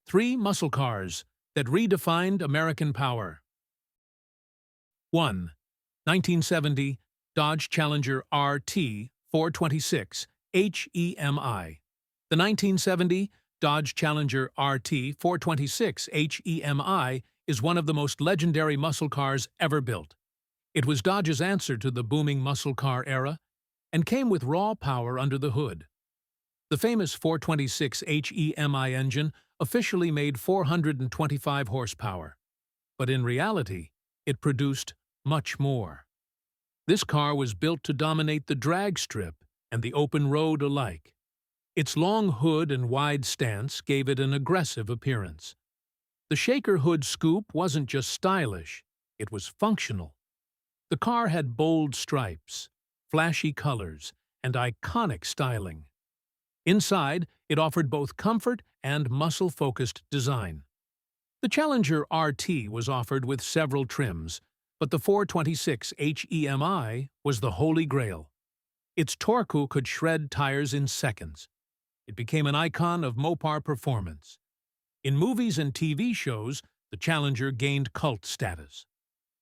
3 muscle cars that redefined American power. 1. 1970 Dodge Challenger RT 426 HEMI. The 1970 Dodge Challenger RT 426 HEMI is one of the most legendary muscle cars ever built. It was Dodge's answer to the booming muscle car era and came with raw power under the hood. The famous 426 HEMI engine officially made 425 horsepower, but in reality, it produced much more. This car was built to dominate the drag strip and the open road alike. Its long hood and wide stance gave it an aggressive appearance. The shaker hood scoop wasn't just stylish, it was functional. The car had bold stripes, flashy colors, and iconic styling. Inside, it offered both comfort and muscle-focused design. The Challenger RT was offered with several trims, but the 426 HEMI was the holy grail. Its torque could shred tires in seconds. It became an icon of Mopar performance. In movies and TV shows, the Challenger gained cult status.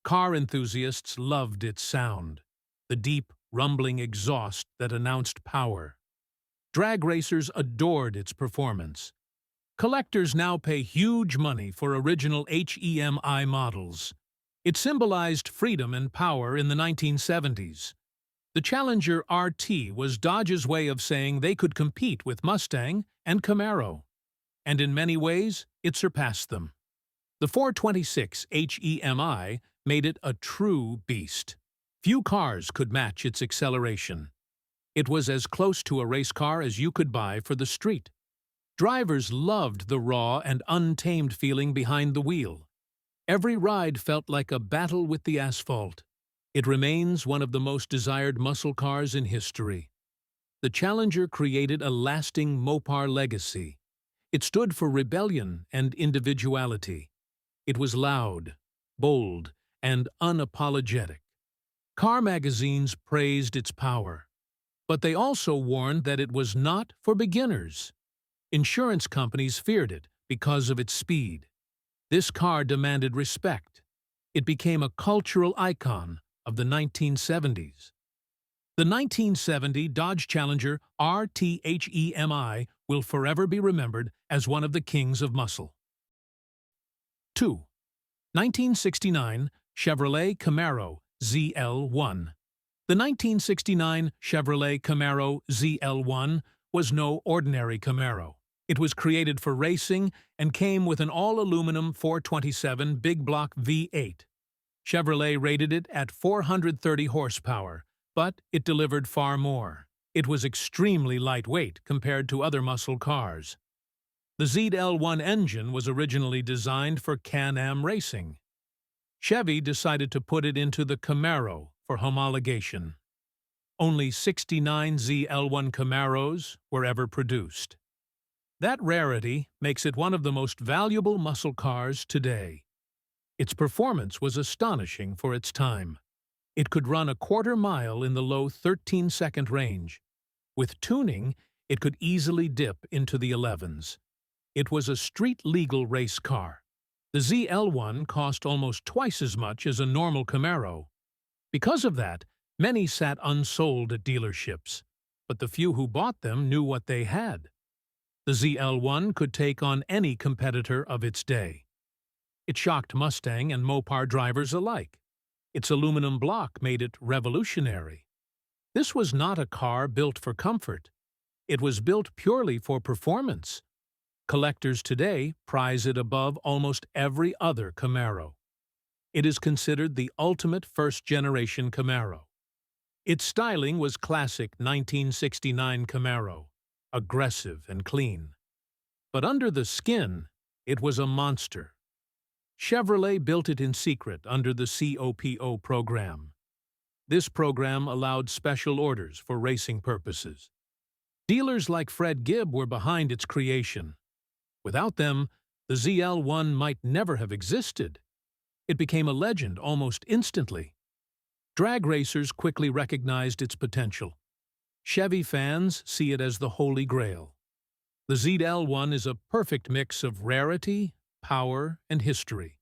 Car enthusiasts loved its sound, the deep, rumbling exhaust that announced power. Drag racers adored its performance. Collectors now pay huge money for original HEMI models. It symbolized freedom and power in the 1970s. The Challenger RT was Dodge's way of saying they could compete with Mustang and Camaro, and in many ways, it surpassed them. The 426 HEMI made it a true beast. Few cars could match its acceleration. It was as close to a race car as you could buy for the street. Drivers loved the raw and untamed feeling behind the wheel. Every ride felt like a battle with the asphalt. It remains one of the most desired muscle cars in history. The Challenger created a lasting Mopar legacy. It stood for rebellion and individuality. It was loud, bold, and unapologetic. Car magazines praised its power, but they also warned that it was not for beginners. Insurance companies feared it because of its speed. This car demanded respect. It became a cultural icon of the 1970s. The 1970 Dodge Challenger RT-HEMI will forever be remembered as one of the kings of muscle. 2. 1969 Chevrolet Camaro ZL1. The 1969 Chevrolet Camaro ZL1 was no ordinary Camaro. It was created for racing and came with an all-aluminum 427 big block V8. Chevrolet rated it at 430 horsepower, but it delivered far more. It was extremely lightweight compared to other muscle cars. The ZL1 engine was originally designed for Can-Am racing. Chevy decided to put it into the Camaro for homologation. Only 69 ZL1 Camaros were ever produced. That rarity makes it one of the most valuable muscle cars today. Its performance was astonishing for its time. It could run a quarter-mile in the low 13-second range. With tuning, it could easily dip into the 11s. It was a street-legal race car. The ZL1 cost almost twice as much as a normal Camaro. Because of that, many sat unsold at dealerships, but the few who bought them knew what they had. The ZL1 could take on any competitor of its day. It shocked Mustang and Mopar drivers alike. Its aluminum block made it revolutionary. This was not a car built for comfort. It was built purely for performance. Collectors today prize it above almost every other Camaro. It is considered the ultimate first-generation Camaro. Its styling was classic 1969 Camaro, aggressive and clean. But under the skin, it was a monster. Chevrolet built it in secret under the COPO program. This program allowed special orders for racing purposes. Dealers like Fred Gibb were behind its creation. Without them, the ZL1 might never have existed. It became a legend almost instantly. Drag racers quickly recognized its potential. Chevy fans see it as the Holy Grail. The ZL1 is a perfect mix of rarity, power, and history.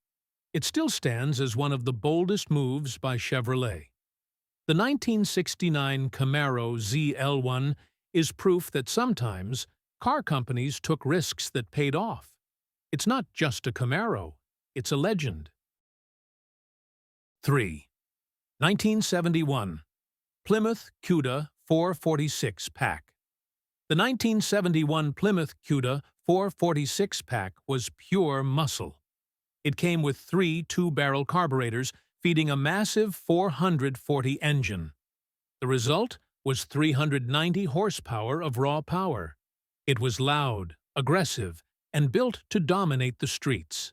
It still stands as one of the boldest moves by Chevrolet. The 1969 Camaro ZL1 is proof that sometimes car companies took risks that paid off. It's not just a Camaro, it's a legend. 3. 1971 Plymouth Cuda 446 pack. The 1971 Plymouth Cuda 446 pack was pure muscle. It came with 3 two-barrel carburetors feeding a massive 440 engine. The result was 390 horsepower of raw power. It was loud, aggressive, and built to dominate the streets.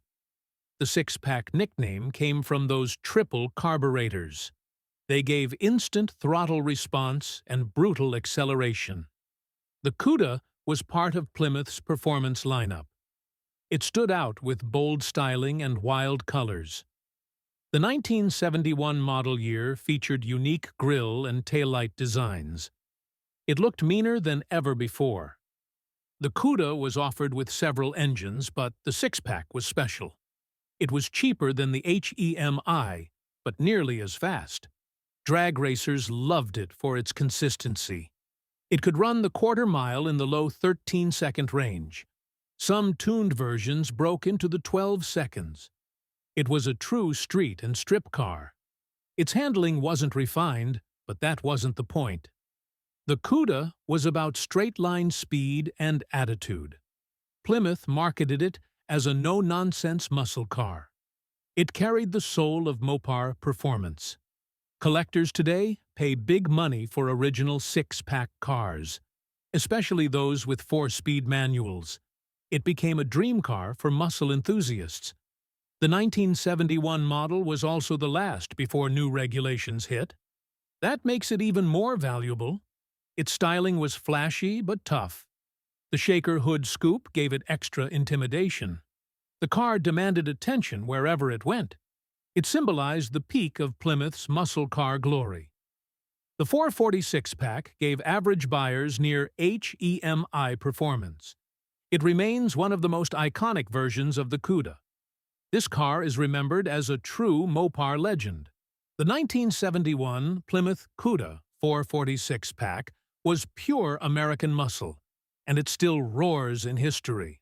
The six-pack nickname came from those triple carburetors. They gave instant throttle response and brutal acceleration. The Cuda was part of Plymouth's performance lineup. It stood out with bold styling and wild colors. The 1971 model year featured unique grille and taillight designs. It looked meaner than ever before. The Cuda was offered with several engines, but the six-pack was special. It was cheaper than the HEMI, but nearly as fast. Drag racers loved it for its consistency. It could run the quarter mile in the low 13-second range. Some tuned versions broke into the 12 seconds. It was a true street and strip car. Its handling wasn't refined, but that wasn't the point. The Cuda was about straight-line speed and attitude. Plymouth marketed it as a no-nonsense muscle car. It carried the soul of Mopar performance. Collectors today pay big money for original six-pack cars, especially those with 4-speed manuals. It became a dream car for muscle enthusiasts. The 1971 model was also the last before new regulations hit. That makes it even more valuable. Its styling was flashy but tough. The shaker hood scoop gave it extra intimidation. The car demanded attention wherever it went. It symbolized the peak of Plymouth's muscle car glory. The 446-pack gave average buyers near HEMI performance. It remains one of the most iconic versions of the Cuda. This car is remembered as a true Mopar legend. The 1971 Plymouth Cuda 446-pack was pure American muscle, and it still roars in history.